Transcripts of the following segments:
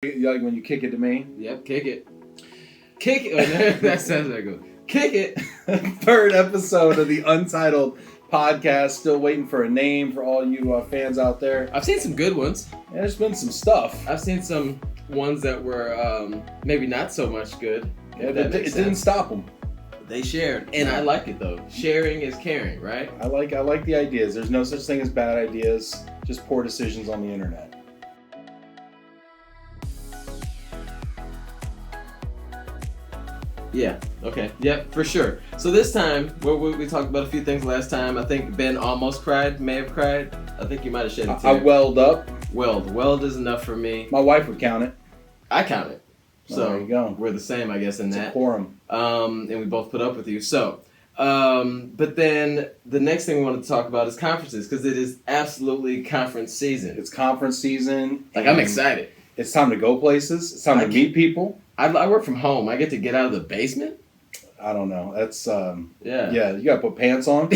You like when you kick it to me? Yep, kick it. Kick it. Oh, that sounds like good. Kick it. Third episode of the Untitled podcast. Still waiting for a name for all you fans out there. I've seen some good ones. Yeah, there's been some stuff. I've seen some ones that were maybe not so much good. Yeah, but it didn't stop them. They shared, and I like it though. Sharing is caring, right? I like the ideas. There's no such thing as bad ideas, just poor decisions on the internet. Yeah. Okay. Yep. For sure. So this time, we talked about a few things last time. I think Ben almost cried, may have cried. I think you might have shed a tear. I welled up. Welled is enough for me. My wife would count it. I count it. So there you go. We're the same, I guess, in it's that. A quorum. And we both put up with you. So, but then the next thing we wanted to talk about is conferences, because it is absolutely conference season. It's conference season. Like, I'm excited. It's time to go places. It's time to meet people. I work from home. I get to get out of the basement. I don't know. That's yeah. You gotta put pants on.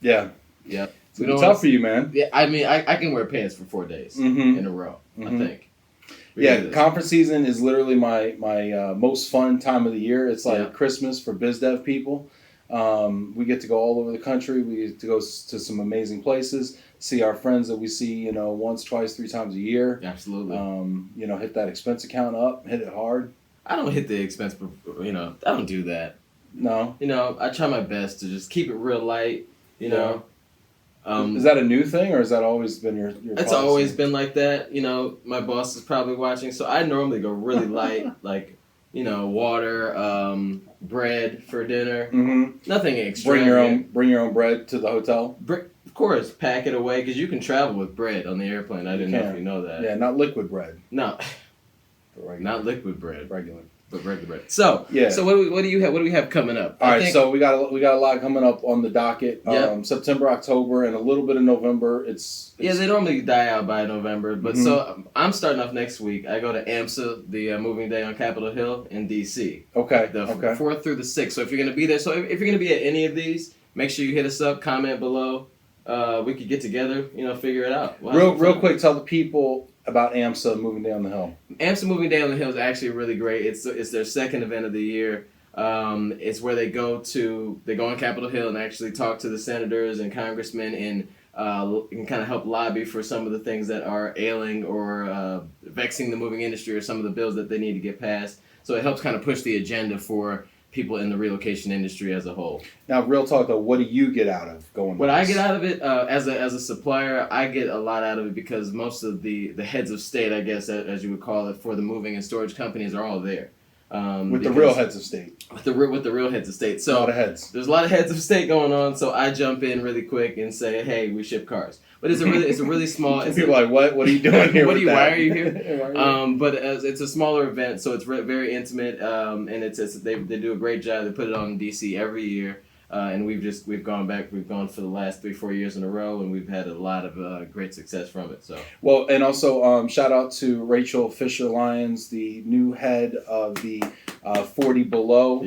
Yeah. It's gonna be tough for you, man. Yeah, I mean, I can wear pants for 4 days in a row. I think. Conference season is literally my most fun time of the year. It's like Christmas for biz dev people. We get to go all over the country. We get to go to some amazing places. See our friends that we see, once, twice, 3 times a year. Absolutely. Hit that expense account up, hit it hard. I don't hit the expense, I don't do that. No. I try my best to just keep it real light, Is that a new thing, or has that always been your It's policy? always been like that. My boss is probably watching, so I normally go really light, like, water, bread for dinner. Mm-hmm. Nothing extravagant. Bring your own bread to the hotel? Of course, pack it away, because you can travel with bread on the airplane. I didn't know if you know that. Yeah, not liquid bread. No. Not liquid bread. Regular. But regular bread. So what do you have? What do we have coming up? All right, so we got a lot coming up on the docket. September, October, and a little bit of November. It's they normally die out by November, but so I'm starting off next week. I go to AMSA, the moving day on Capitol Hill in DC. Okay. The 4th through the 6th. So if you're gonna be there, if you're gonna be at any of these, make sure you hit us up, comment below. We could get together, figure it out. Real quick, tell the people about AMSA Moving Day on the Hill. AMSA Moving Day on the Hill is actually really great. It's their second event of the year. It's where they go on Capitol Hill and actually talk to the senators and congressmen and kind of help lobby for some of the things that are ailing or vexing the moving industry, or some of the bills that they need to get passed. So it helps kind of push the agenda for people in the relocation industry as a whole. Now, real talk though, what do you get out of going? What I get out of it as a supplier, I get a lot out of it because most of the heads of state, I guess, as you would call it, for the moving and storage companies are all there. The real heads of state. With the real heads of state. So a lot of heads. There's a lot of heads of state going on. So I jump in really quick and say, "Hey, we ship cars." But it's a really small. People are like, what are you doing here? Why are you here? But it's a smaller event, so it's very intimate. And they do a great job. They put it on in DC every year. And we've gone for the last 3-4 years in a row, and we've had a lot of great success from it. So and also shout out to Rachel Fisher-Lyons, the new head of the 40 Below,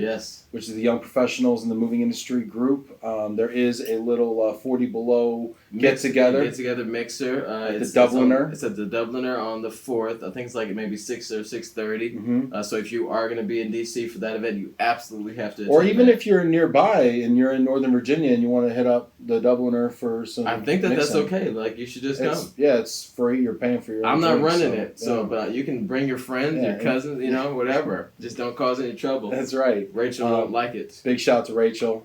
which is the young professionals in the moving industry group. There is a little 40 Below get together mixer. It's the Dubliner. It's at the Dubliner on the 4th. I think it's like maybe 6 or 6:30. So if you are going to be in DC for that event, you absolutely have to. Or even if you're nearby and you're in Northern Virginia and you want to hit up the Dubliner for some. I think that's okay. Like, you should just come. Yeah, it's free. You're paying for your. I'm not running it, but you can bring your friends, your cousins, whatever. Just don't cause any trouble. That's right. Rachel won't like it. Big shout out to Rachel.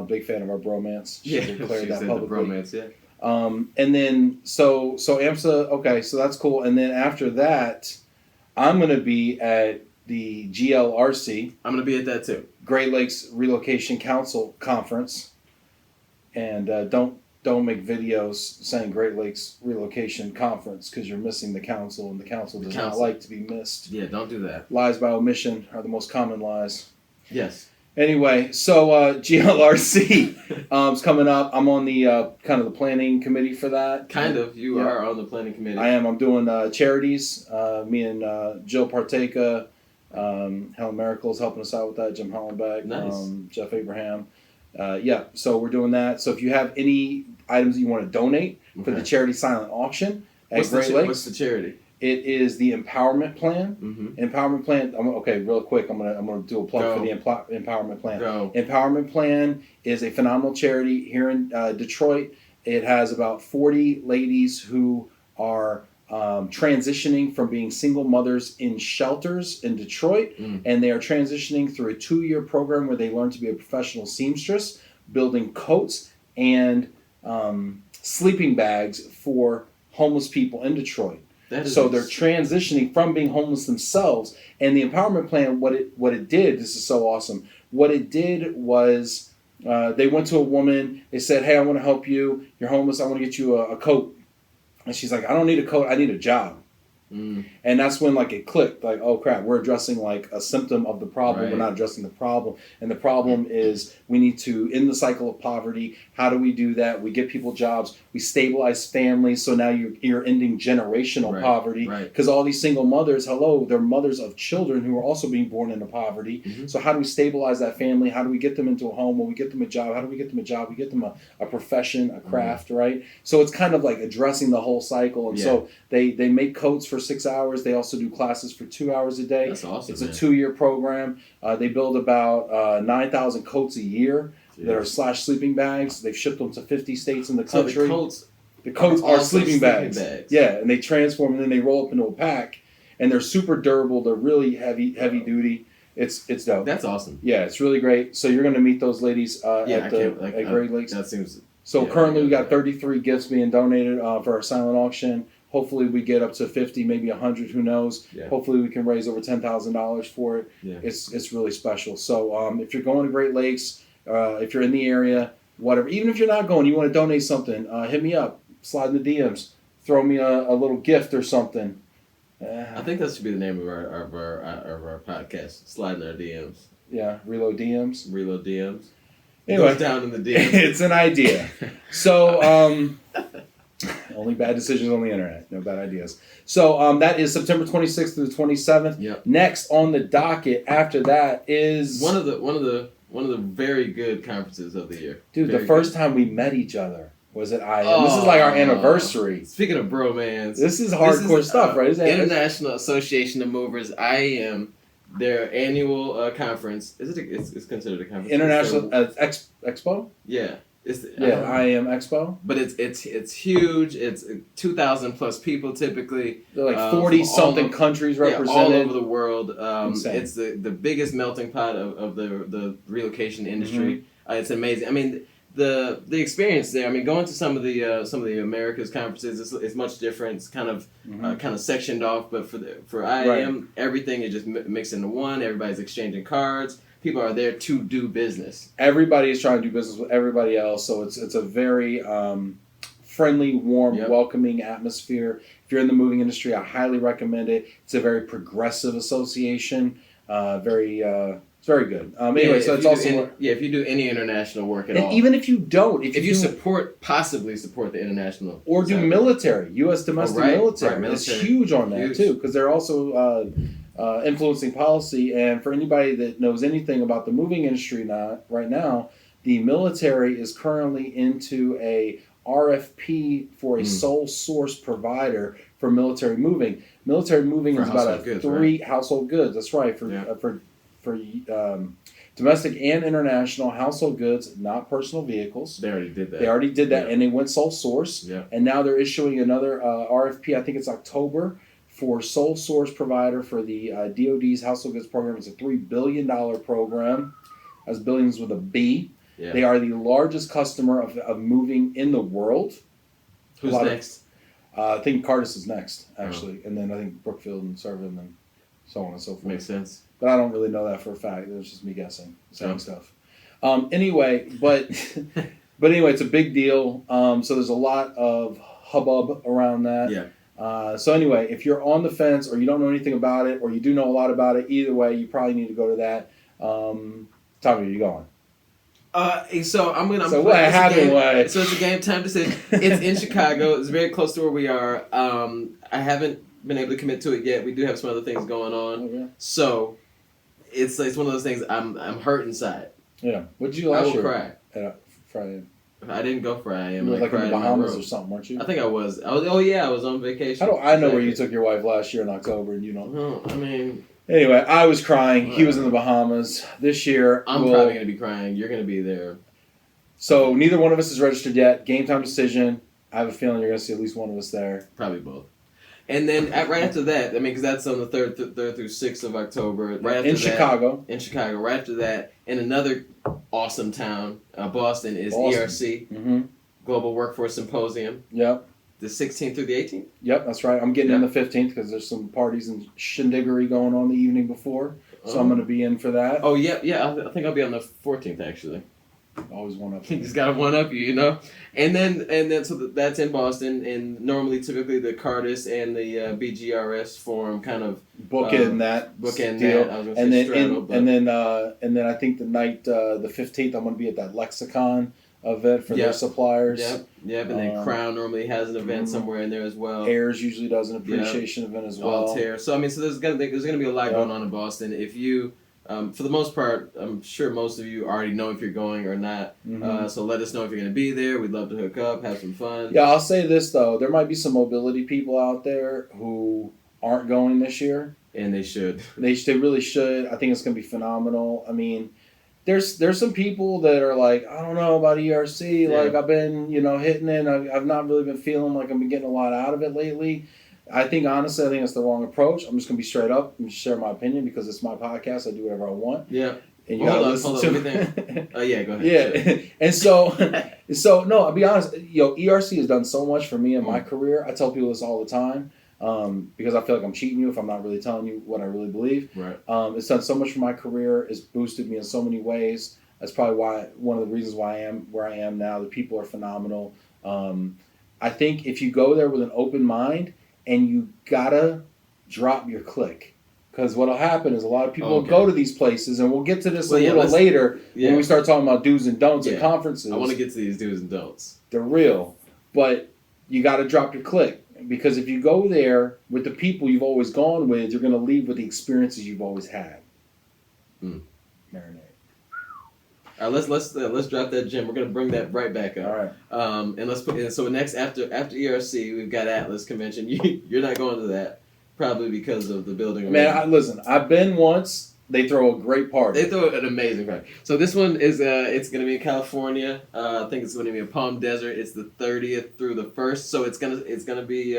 Big fan of our bromance. She declared that publicly. The bromance, and then so AMSA. Okay, so that's cool. And then after that, I'm gonna be at the GLRC. I'm gonna be at that too. Great Lakes Relocation Council Conference. And don't make videos saying Great Lakes Relocation Conference, because you're missing the council, and the council does not like to be missed. Yeah, don't do that. Lies by omission are the most common lies. Yes. Anyway, so GLRC is coming up. I'm on the kind of the planning committee for that. You are on the planning committee. I am. I'm doing charities. Me and Jill Parteka, Helen Miracle is helping us out with that. Jim Hollenbeck, nice. Jeff Abraham. So we're doing that. So if you have any items that you want to donate for the charity silent auction at Great Lakes. What's the charity? It is the empowerment plan. Mm-hmm. Empowerment plan. Okay, real quick. I'm gonna do a plug for the empowerment plan. Go. Empowerment plan is a phenomenal charity here in Detroit. It has about 40 ladies who are transitioning from being single mothers in shelters in Detroit, and they are transitioning through a 2-year program where they learn to be a professional seamstress, building coats and sleeping bags for homeless people in Detroit. So they're transitioning from being homeless themselves. And the empowerment plan, what it did, this is so awesome. What it did was they went to a woman. They said, "Hey, I want to help you. You're homeless. I want to get you a coat." And she's like, "I don't need a coat. I need a job." And that's when like it clicked, like, oh crap, we're addressing like a symptom of the problem. We're not addressing the problem. And the problem is we need to end the cycle of poverty. How do we do that? We get people jobs. We stabilize families. So now you're ending generational poverty, because all these single mothers, they're mothers of children who are also being born into poverty. So how do we stabilize that family? How do we get them into a home? When we get them a job, how do we get them a job? We get them a profession, a craft, right? So it's kind of like addressing the whole cycle. And so they make coats for 6 hours. They also do classes for 2 hours a day. That's awesome. It's a 2-year program. They build about 9,000 coats a year that are sleeping bags. They've shipped them to 50 states in the country. So the coats are sleeping bags. Yeah, and they transform and then they roll up into a pack, and they're super durable. They're really heavy duty. It's dope. That's awesome. Yeah, it's really great. So you're going to meet those ladies at Great Lakes. That seems. So currently we got 33 gifts being donated for our silent auction. Hopefully we get up to 50, maybe 100, who knows. Hopefully we can raise over $10,000 for it. It's really special. So if you're going to Great Lakes, if you're in the area, whatever, even if you're not going, you want to donate something, hit me up, slide in the DMs, throw me a little gift or something. I think that should be the name of our podcast, slide in our DMs. Yeah, Reload DMs. Reload DMs. Anyway, down in the DMs. It's an idea. So only bad decisions on the internet, no bad ideas. So that is September 26th through the 27th. Yep. Next on the docket after that is one of the very good conferences of the year. Dude, the first time we met each other was at IM. This is like our anniversary. Speaking of bromance, this is hardcore stuff, right? International Association of Movers, IAM, their annual conference. It's considered a conference? International Expo? Yeah. IAM Expo. But it's huge. It's 2,000 plus people typically. They're like 40 something countries represented all over the world. Insane. It's the biggest melting pot of the relocation industry. It's amazing. I mean, the experience there. I mean, going to some of the Americas conferences is much different. It's kind of sectioned off. But for IAM, everything is just mixed into one. Everybody's exchanging cards. People are there to do business. Everybody is trying to do business with everybody else, so it's a very friendly, warm, welcoming atmosphere. If you're in the moving industry, I highly recommend it. It's a very progressive association. It's very good. Anyway, so it's also if you do any international work at all, even if you don't, if you possibly support the international or do military, U.S. domestic military, it's huge on that too, because they're also influencing policy. And for anybody that knows anything about the moving industry right now, the military is currently into a RFP for a sole source provider for military moving. Military moving is about household goods. That's right, for domestic and international household goods, not personal vehicles. They already did that. And they went sole source. Yeah. And now they're issuing another RFP. I think it's October, for sole source provider for the DoD's household goods program. It's a $3 billion program. That's billions with a B. Yeah. They are the largest customer of moving in the world. Who's next? I think Cardis is next, actually. And then I think Brookfield and Servin and so on and so forth. Makes sense. But I don't really know that for a fact. It was just me guessing, saying stuff. Anyway, but anyway, it's a big deal. So there's a lot of hubbub around that. Yeah. So anyway, if you're on the fence or you don't know anything about it or you do know a lot about it, either way, you probably need to go to that. Tommy, are you going? So I'm gonna. So what happened? So it's a game time decision. It's in Chicago. It's very close to where we are. I haven't been able to commit to it yet. We do have some other things going on. Okay. So it's one of those things. I'm hurt inside. Yeah. What did you last year? I will cry. Friday. I didn't go for I am. You were like in the Bahamas or something, weren't you? I think I was. Oh yeah, I was on vacation. I know where you took your wife last year in October, and you don't. No, I mean. Anyway, I was crying. He was in the Bahamas. This year, I'm probably gonna be crying. You're gonna be there. So neither one of us is registered yet. Game time decision. I have a feeling you're gonna see at least one of us there. Probably both. And then right after that, I mean, because that's on the 3rd through 6th of October. Right after in Chicago. In Chicago. Right after that, in another awesome town, Boston, is ERC, Global Workforce Symposium. Yep. The 16th through the 18th? Yep, that's right. I'm getting in the 15th because there's some parties and shindiggery going on the evening before. So I'm going to be in for that. Oh, yeah. I think I'll be on the 14th, actually. Always one up. You just got to one up you know? And then so that's in Boston, and normally, typically, the Cardis and the BGRS forum kind of bookend that deal. I was going to say straddle, and then I think the night, the 15th, I'm going to be at that Lexicon event for their suppliers. Yep, and then Crown normally has an event somewhere in there as well. Ayers usually does an appreciation event as well. Altair. So I mean, so there's gonna be a lot going on in Boston. If you, for the most part, I'm sure most of you already know if you're going or not. So let us know if you're gonna be there. We'd love to hook up, have some fun. Yeah, I'll say this though, there might be some mobility people out there who aren't going this year, and they should. They really should. I think it's gonna be phenomenal. I mean. There's some people that are like, I don't know about ERC. Yeah. Like I've been, hitting it. I've not really been feeling like I've been getting a lot out of it lately. Honestly, I think it's the wrong approach. I'm just gonna be straight up and share my opinion because it's my podcast. I do whatever I want. Yeah. And you gotta listen to me. Oh yeah, go ahead. Yeah. Sure. And so no, I'll be honest. ERC has done so much for me in my career. I tell people this all the time. Because I feel like I'm cheating you if I'm not really telling you what I really believe. Right. It's done so much for my career. It's boosted me in so many ways. That's probably one of the reasons why I am where I am now. The people are phenomenal. I think if you go there with an open mind and you gotta drop your click. Because what'll happen is a lot of people will go to these places, and we'll get to this later when we start talking about do's and don'ts at conferences. I want to get to these do's and don'ts. They're real. But you got to drop your click. Because if you go there with the people you've always gone with, you're going to leave with the experiences you've always had. Marinate. All right, let's drop that gem. We're going to bring that right back up. All right. And let's put so next after ERC, we've got Atlas Convention. You're not going to that probably because of the building. Man, listen, I've been once. They throw a great party. They throw an amazing party. So this one is it's going to be in California. I think it's going to be in Palm Desert. It's the 30th through the 1st. So it's gonna be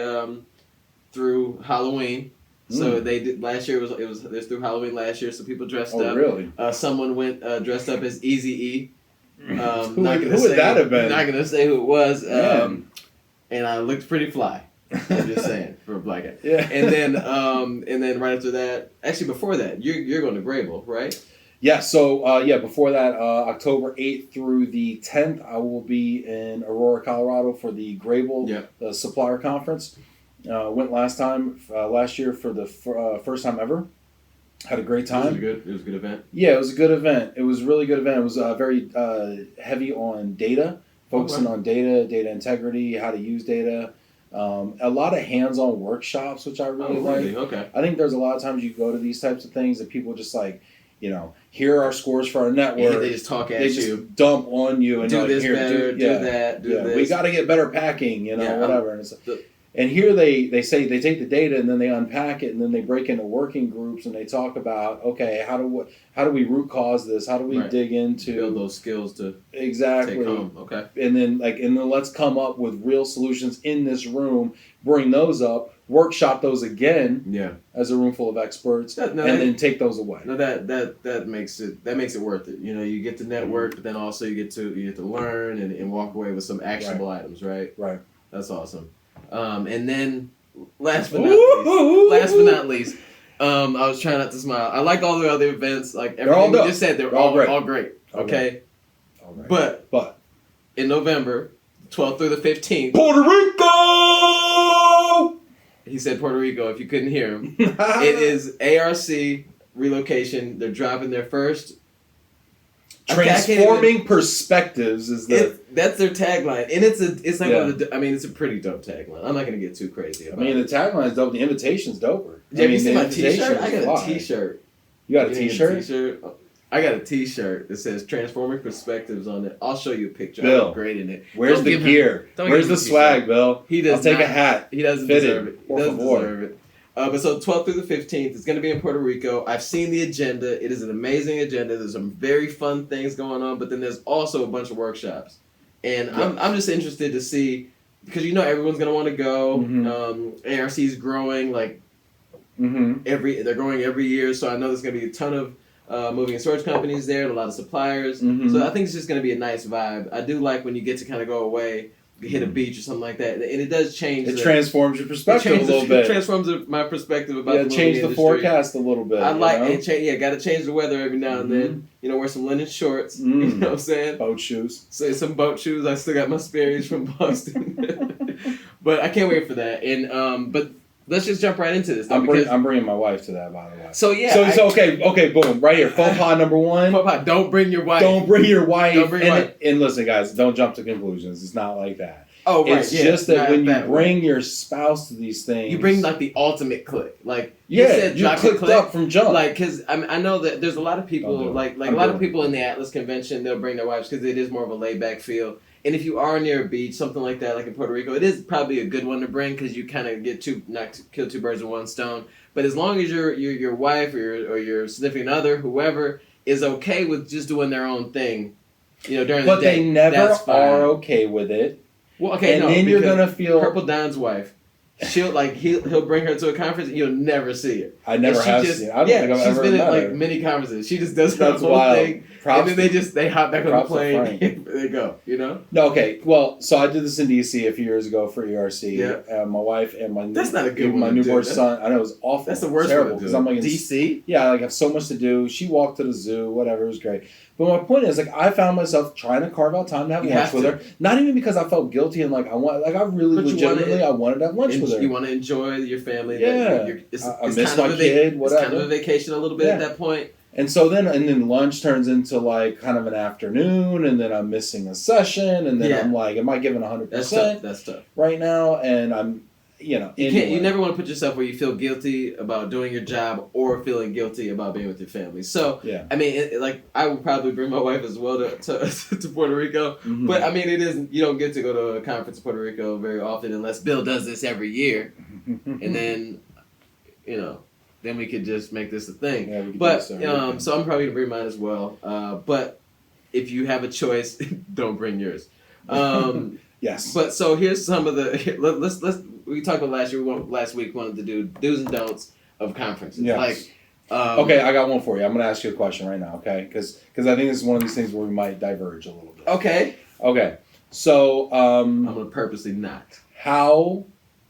through Halloween. So they did last year. It was through Halloween last year. So people dressed up. Oh really? Someone went dressed up as Eazy-E. Who would that have been? Not gonna say who it was. And I looked pretty fly. I'm just saying for a black guy. Yeah. And then right after that, actually before that, you're going to Grable, right? Yeah. So before that, October 8th through the 10th, I will be in Aurora, Colorado for the Grable the Supplier Conference. Went last year for the first time ever. Had a great time. It was a good event. Yeah, it was a good event. It was a really good event. It was very heavy on data, focusing on data integrity, how to use data. A lot of hands-on workshops, which I really like. Okay. I think there's a lot of times you go to these types of things that people just like, here are our scores for our network. They just talk at you. They just dump on you and do this here, better, do that, do this. We got to get better packing, whatever. And here they say they take the data and then they unpack it and then they break into working groups and they talk about, okay, how do we root cause this? How do we dig into build those skills to exactly take home? Okay. And then let's come up with real solutions in this room, bring those up, workshop those again as a room full of experts, and then take those away. No, that makes it worth it. You get to network, but then also you get to learn and walk away with some actionable items, right? Right. That's awesome. And then, last but not least, I was trying not to smile. I like all the other events. Like everything we just said, they're all great. Okay, all right. But in November, 12th through the 15th, Puerto Rico. He said Puerto Rico. If you couldn't hear him, it is ARC Relocation. They're dropping their first. Transforming perspectives is that's their tagline, and it's a pretty dope tagline. I'm not gonna get too crazy about it. The tagline is dope. The invitation's doper. Have you seen my T-shirt? I got a T-shirt. You got a T-shirt? I got a T-shirt that says "Transforming Perspectives" on it. I'll show you a picture. Bill, I look great in it. Where's the gear? Where's the swag, Bill? He does. I'll take not, a hat. He doesn't Fitted. deserve it. He doesn't deserve it. But so 12th through the 15th, it's going to be in Puerto Rico. I've seen the agenda. It is an amazing agenda. There's some very fun things going on, but then there's also a bunch of workshops. And I'm just interested to see, because everyone's going to want to go. Mm-hmm. ARC is growing they're growing every year, so I know there's going to be a ton of moving and storage companies there and a lot of suppliers. Mm-hmm. So I think it's just going to be a nice vibe. I do like when you get to kind of go away, hit a beach or something like that, and it does change. It transforms your perspective a little bit. It transforms my perspective about the moving change the industry. Forecast a little bit. I like it. Got to change the weather every now and then. Wear some linen shorts. You know what I'm saying? Boat shoes. So some boat shoes. I still got my Sperry's from Boston, but I can't wait for that. And but let's just jump right into this. I'm bringing my wife to that, by the way. So yeah. So okay, boom, right here. Faux pas number one. Faux pas. Don't bring your wife. Don't bring your wife. Don't bring your wife. And listen, guys, don't jump to conclusions. It's not like that. Oh, right. It's just that when you bring your spouse to these things, you bring like the ultimate click. Like you clicked up from jump. Like, because I know that there's a lot of people like a lot of people in the Atlas convention. They'll bring their wives because it is more of a laid back feel. And if you are near a beach, something like that, like in Puerto Rico, it is probably a good one to bring because you kind of kill two birds with one stone. But as long as your wife or your significant other, whoever, is okay with just doing their own thing, during the day. But they never are okay with it. Well, okay, and then you're gonna feel Purple Don's wife. He'll bring her to a conference and you'll never see her. I never have seen her. I don't think I've ever met her. She's been at many conferences. She just does her whole thing. And then they hop back on the plane and they go, No, okay. Well, so I did this in DC a few years ago for ERC. Yeah. My wife and my That's not a good one. My newborn son. I know it was awful. That's the worst terrible, one to do. I'm like DC? Yeah, I have so much to do. She walked to the zoo, whatever, it was great. But my point is, I found myself trying to carve out time to have lunch with her. Not even because I felt guilty and I really legitimately I wanted to have lunch with her. You want to enjoy your family. Yeah. I miss my kid, whatever. It's kind of a vacation a little bit at that point. And so then lunch turns into kind of an afternoon, and then I'm missing a session, and then I'm like, am I giving 100%? That's tough. Right now, and I'm, You never want to put yourself where you feel guilty about doing your job or feeling guilty about being with your family. So, yeah. I mean, I would probably bring my wife as well to Puerto Rico. Mm-hmm. But, I mean, it is, you don't get to go to a conference in Puerto Rico very often unless Bill does this every year. And then, then we could just make this a thing. Yeah, we could but, do so I'm probably going to bring mine as well. But if you have a choice, don't bring yours. Yes. But so here's some of the let's we talked about last week wanted to do do's and don'ts of conferences. Yes. Okay, I got one for you. I'm going to ask you a question right now, okay? Because I think this is one of these things where we might diverge a little bit. Okay. So I'm going to purposely not. How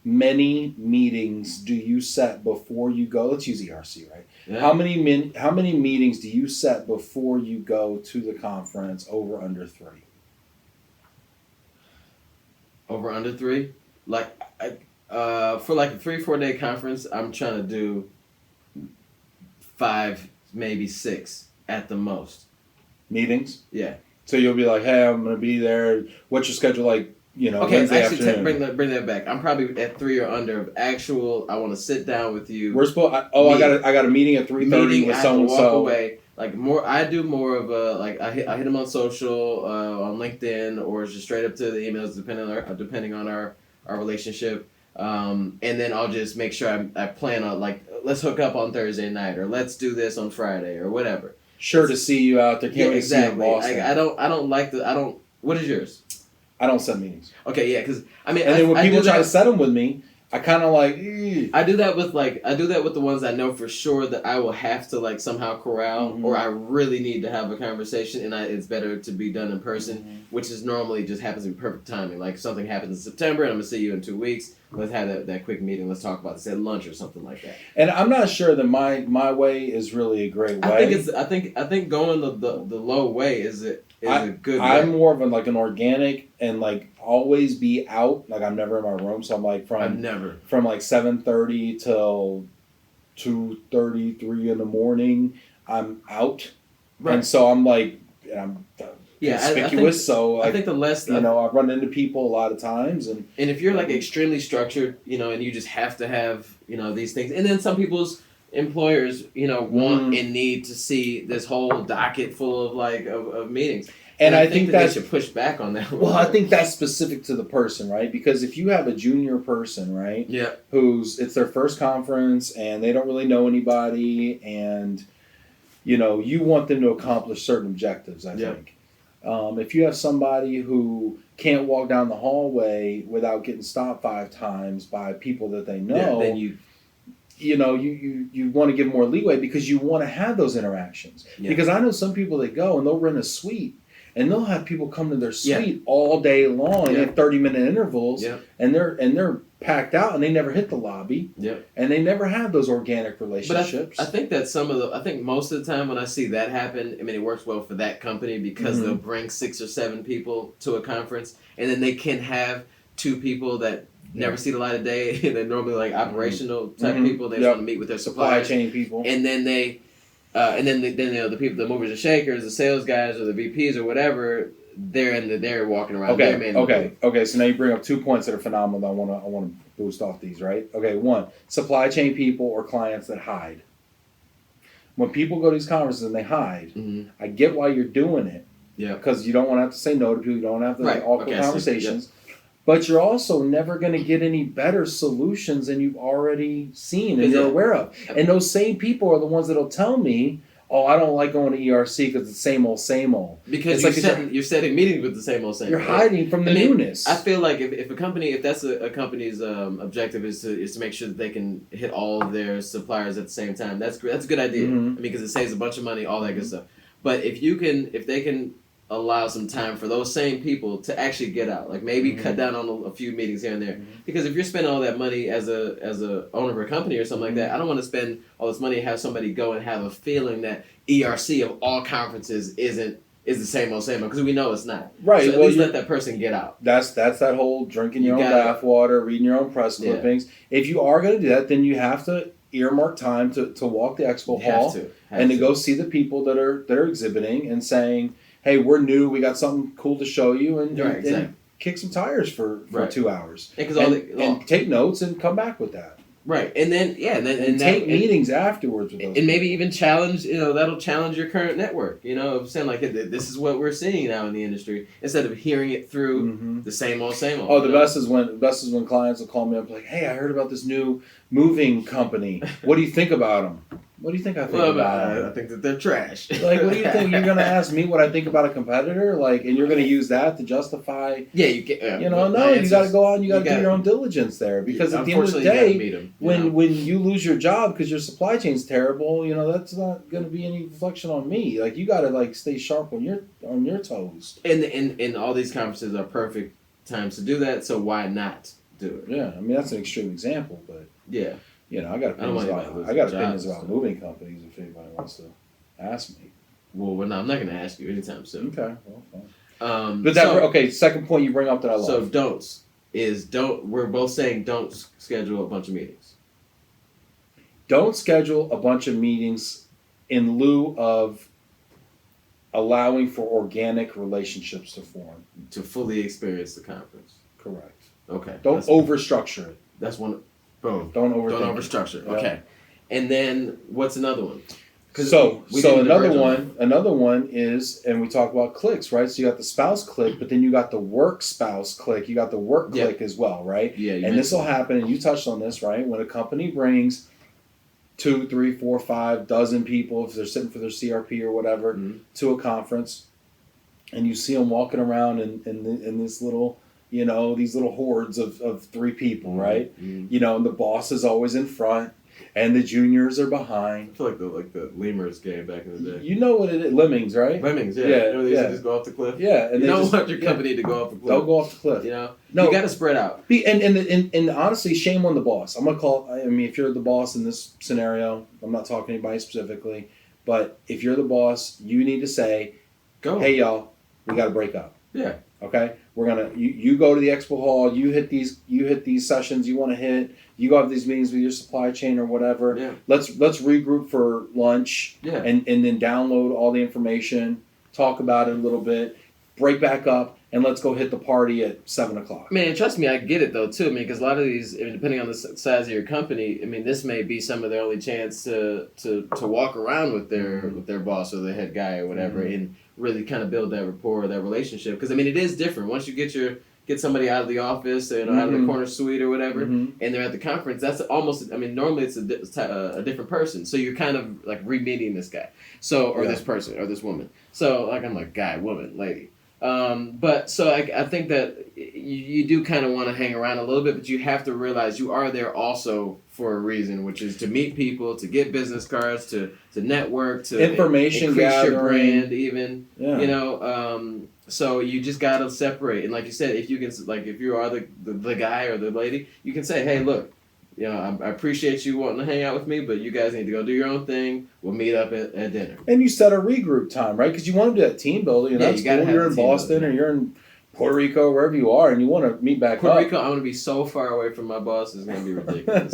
many meetings do you set before you go? Let's use ERC, right? Yeah. How many meetings do you set before you go to the conference? Over under 3? Over under 3? For a 3-4 day conference, I'm trying to do 5, maybe 6 at the most. Meetings? Yeah. So you'll be like, hey, I'm going to be there. What's your schedule like? Okay, Wednesday actually, afternoon. bring that back. I'm probably at 3 or under of actual. I want to sit down with you. We're supposed. I got a meeting at 3:30 with someone. Walk away. I do more of a I hit them on social, on LinkedIn, or just straight up to the emails, depending on our relationship. And then I'll just make sure I plan on let's hook up on Thursday night, or let's do this on Friday, or whatever. Sure to see you out there. Yeah, exactly. I don't like the. What is yours? I don't set meetings. Okay, yeah, because and then when people try to set them with me, I kind of I do that with the ones I know for sure that I will have to somehow corral, or I really need to have a conversation, and it's better to be done in person, which is normally just happens to be perfect timing. Like something happens in September, and I'm gonna see you in 2 weeks. Let's have that quick meeting. Let's talk about this at lunch or something like that. And I'm not sure that my way is really a great way. I think going the low way is a good way. I'm more of an organic and always be out. I'm never in my room, so I'm from 7:30 till 2:30, 3 in the morning. I'm out, right. And so I'm I'm conspicuous. I think the less I've run into people a lot of times, and if you're extremely structured, and you just have to have these things, and then some people's employers, want and need to see this whole docket full of of meetings. And I think that they should push back on that. Well, I think that's specific to the person, right? Because if you have a junior person, right, it's their first conference and they don't really know anybody, and you want them to accomplish certain objectives. I think if you have somebody who can't walk down the hallway without getting stopped 5 times by people that they know, then you want to give more leeway because you want to have those interactions. Because I know some people that go and they'll rent a suite. And they'll have people come to their suite all day long. They have 30-minute intervals, and they're packed out, and they never hit the lobby, and they never have those organic relationships. But I think that I think most of the time when I see that happen, I mean, it works well for that company because they'll bring 6 or 7 people to a conference, and then they can have 2 people that never see the light of day. They're normally like operational type people. They just want to meet with their supply chain people, and then the people, the movers and shakers, the sales guys, or the VPs, or whatever, they're walking around. Okay. So now you bring up 2 points that are phenomenal. I want to boost off these, right? Okay. 1, supply chain people or clients that hide. When people go to these conferences and they hide, I get why you're doing it. Yeah. Because you don't want to have to say no to people. You don't want to have awkward conversations. But you're also never going to get any better solutions than you've already seen and you're aware of. And those same people are the ones that'll tell me, oh, I don't like going to ERC because it's the same old, same old. Because you're setting meetings with the same old, same old. You're hiding from the newness. I feel like if that's a company's objective is to make sure that they can hit all of their suppliers at the same time, that's a good idea. I mean, because it saves a bunch of money, all that good stuff. But if they can allow some time for those same people to actually get out, like maybe cut down on a few meetings here and there. Because if you're spending all that money as a owner of a company or something like that, I don't want to spend all this money and have somebody go and have a feeling that ERC of all conferences is the same old because we know it's not. Right. So at least let that person get out. That's that whole drinking your own bathwater, reading your own press clippings. If you are going to do that, then you have to earmark time to walk the expo hall to go see the people that are exhibiting and saying, hey, we're new. We got something cool to show you, and kick some tires for 2 hours, and take notes and come back with that. Right, and then take meetings afterwards with those. And maybe even challenge. That'll challenge your current network. Of saying like, hey, this is what we're seeing now in the industry, instead of hearing it through the same old, same old. Oh, the best is when clients will call me up like, hey, I heard about this new moving company. What do you think about them? What do you think I think about them? I think that they're trash. Like, what do you think? You're going to ask me what I think about a competitor? Like, and you're going to use that to justify... Yeah, you get... you got to go out and you got to do your own diligence there. Because at the end of the day, when you lose your job because your supply chain's terrible, that's not going to be any reflection on me. Like, you got to stay sharp on your toes. And all these conferences are perfect times to do that, so why not do it? Yeah, I mean, that's an extreme example, but... Yeah. I got opinions about moving companies if anybody wants to ask me. Well, no, I'm not going to ask you anytime soon. Okay, well, fine. Second point you bring up that I love. So we're both saying don't schedule a bunch of meetings. Don't schedule a bunch of meetings in lieu of allowing for organic relationships to form. To fully experience the conference. Correct. Okay. Don't overstructure it. That's one. Boom. Don't overstructure. Okay. And then what's another one? So another one is, and we talk about cliques, right? So you got the spouse clique, but then you got the work spouse clique. You got the work clique as well, right? Yeah. And this will happen, and you touched on this, right? When a company brings 2, 3, 4, 5 dozen people, if they're sitting for their CRP or whatever, to a conference, and you see them walking around in this little... these little hordes of 3 people, right? And the boss is always in front, and the juniors are behind. I feel like the lemurs game back in the day. You know what it is? Lemmings, right? Lemmings, yeah. They used to just go off the cliff. Yeah, and you don't want your company to go off the cliff. Don't go off the cliff. No, you got to spread out. And honestly, shame on the boss. I'm gonna call. I mean, if you're the boss in this scenario, I'm not talking to anybody specifically, but if you're the boss, you need to say, "Go, hey y'all, we got to break up." Yeah. Okay, we're gonna you go to the expo hall. You hit these sessions you want to hit. You go have these meetings with your supply chain or whatever. Yeah. Let's regroup for lunch. Yeah. And then download all the information. Talk about it a little bit. Break back up and let's go hit the party at 7:00. Man, trust me, I get it though too. I mean, because a lot of these, I mean, depending on the size of your company, I mean, this may be some of their only chance to walk around with their boss or the head guy or whatever, and really kind of build that rapport, that relationship. Because I mean, it is different once you get somebody out of the office, out of the corner suite or whatever, and they're at the conference. That's almost, I mean, normally it's a different person. So you're kind of like re-meeting this guy, or this person or this woman. So like I'm like guy, woman, lady. But so I think that you do kind of want to hang around a little bit, but you have to realize you are there also for a reason, which is to meet people, to get business cards, to network, to information increase gathering. your brand, even. Yeah. You know, so you just gotta separate. And like you said, if you can, like if you are the guy or the lady, you can say, hey, look, you know, I appreciate you wanting to hang out with me, but you guys need to go do your own thing. We'll meet up at dinner. And you set a regroup time, right? Because you want to do that team building. Yeah, That's you gotta cool. You're in Boston or you're in Puerto Rico, wherever you are, and you want to meet back Puerto up. Rico, I'm going to be so far away from my boss, it's going to be ridiculous.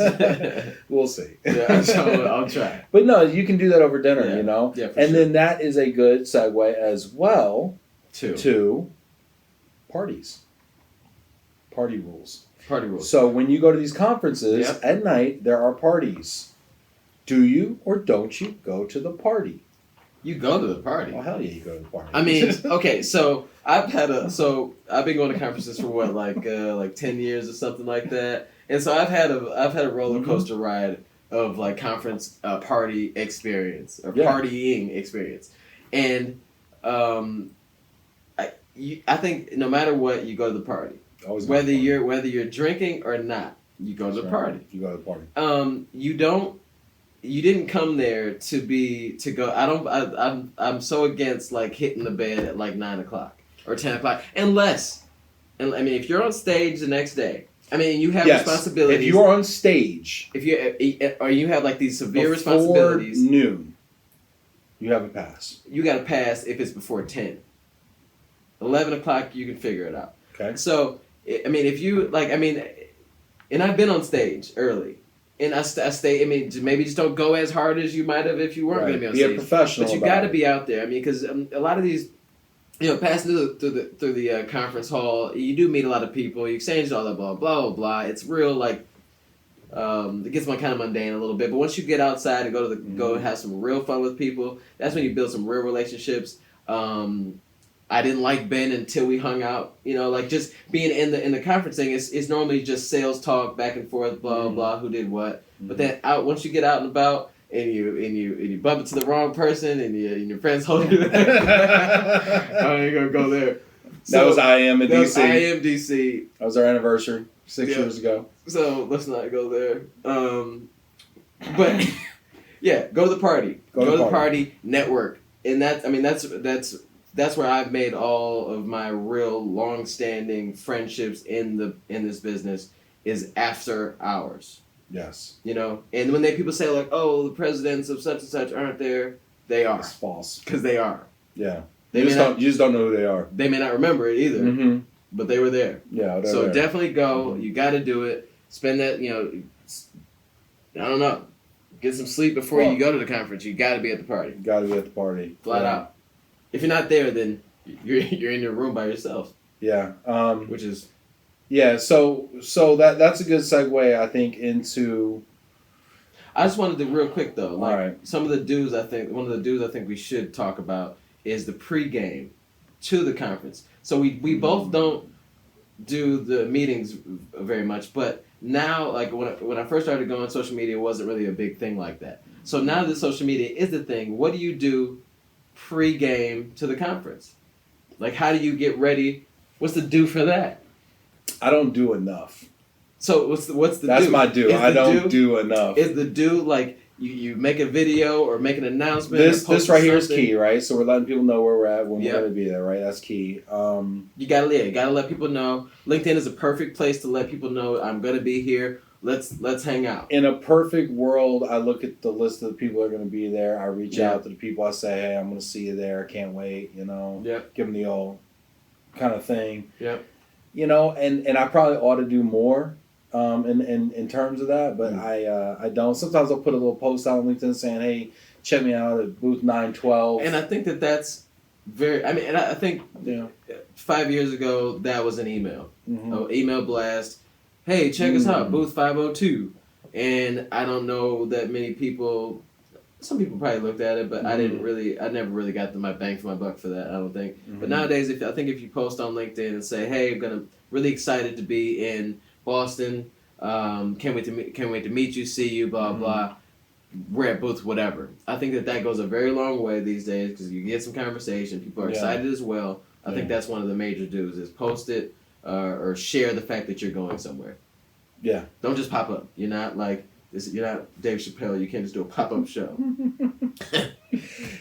We'll see. Yeah, so I'll try. But no, you can do that over dinner, you know? Yeah, for and sure. then that is a good segue as well to parties. Party rules. Party rules. So when you go to these conferences, at night, there are parties. Do you or don't you go to the party? You go to the party. Oh, hell yeah, you go to the party. I mean, okay, so I've been going to conferences for what, like 10 years or something like that. And so I've had a roller coaster ride of like conference party experience or partying experience. And I think no matter what, you go to the party. Always whether you're drinking or not, you go to the party. You go to the party. You didn't come there to go. I'm so against like hitting the bed at like 9:00 or 10:00 unless, and I mean if you're on stage the next day. I mean you have responsibilities. If you're on stage, if you have like these severe before responsibilities, noon, you have a pass. You got to pass if it's before 10. 11:00 you can figure it out. Okay. So I mean if you like and I've been on stage early. And I stay. I mean, maybe just don't go as hard as you might have if you weren't going to be on stage. Be a professional. But you got to be out there. I mean, because a lot of these, you know, passing through the conference hall, you do meet a lot of people. You exchange all that blah blah blah. It's real like, it gets kind of mundane a little bit. But once you get outside and go and have some real fun with people, that's when you build some real relationships. I didn't like Ben until we hung out. You know, like just being in the conference thing is normally just sales talk back and forth, blah blah, who did what. But then once you get out and about and you bump into the wrong person and your friends hold you back, I ain't gonna go there. That was IM in DC. That was IM DC. That was our anniversary 6 years ago. So let's not go there. But yeah, go to the party. Go to the party. Network, and that's where I've made all of my real long-standing friendships in this business is after hours. Yes. You know, and when people say like, "Oh, the presidents of such and such aren't there," they are. It's false. Because they are. Yeah. You just don't know who they are. They may not remember it either, but they were there. Yeah. So definitely go. You got to do it. Spend that. You know, I don't know. Get some sleep before you go to the conference. You got to be at the party. Got to be at the party. Flat out. If you're not there, then you're in your room by yourself. Yeah. Which is. Yeah. So that's a good segue, I think, into. I just wanted to real quick though, like all right. some of the dues. One of the dues I think we should talk about is the pregame to the conference. So we both don't do the meetings very much, but now like when I first started going, social media wasn't really a big thing like that. So now that social media is the thing, what do you do pre-game to the conference? Like, how do you get ready? What's the do for that? I don't do enough. So what's the That's do? my do. I don't do enough. Is the do like you make a video or make an announcement? This right here is key, right? So we're letting people know where we're at when we're going to be there, right? That's key. You gotta let people know. LinkedIn is a perfect place to let people know I'm gonna be here. Let's hang out. In a perfect world, I look at the list of the people that are going to be there. I reach out to the people. I say, hey, I'm going to see you there. Can't wait. You know, give them the old kind of thing. Yep. You know, and I probably ought to do more in terms of that, but I don't. Sometimes I'll put a little post out on LinkedIn saying, hey, check me out at booth 912. And I think that's very. I mean, and I think Yeah. 5 years ago that was an email, Mm-hmm. email blast. Hey, check us out, booth 502. And I don't know that many people. Some people probably looked at it, but I never really got my bang for my buck for that. I don't think. But nowadays, I think if you post on LinkedIn and say, "Hey, I'm really excited to be in Boston. Can't wait to meet you, see you, blah blah." We're at booth whatever. I think that goes a very long way these days because you get some conversation. People are excited as well. I think that's one of the major do's is post it or share the fact that you're going somewhere. Yeah. Don't just pop up. You're not like this. You're not Dave Chappelle. You can't just do a pop up show.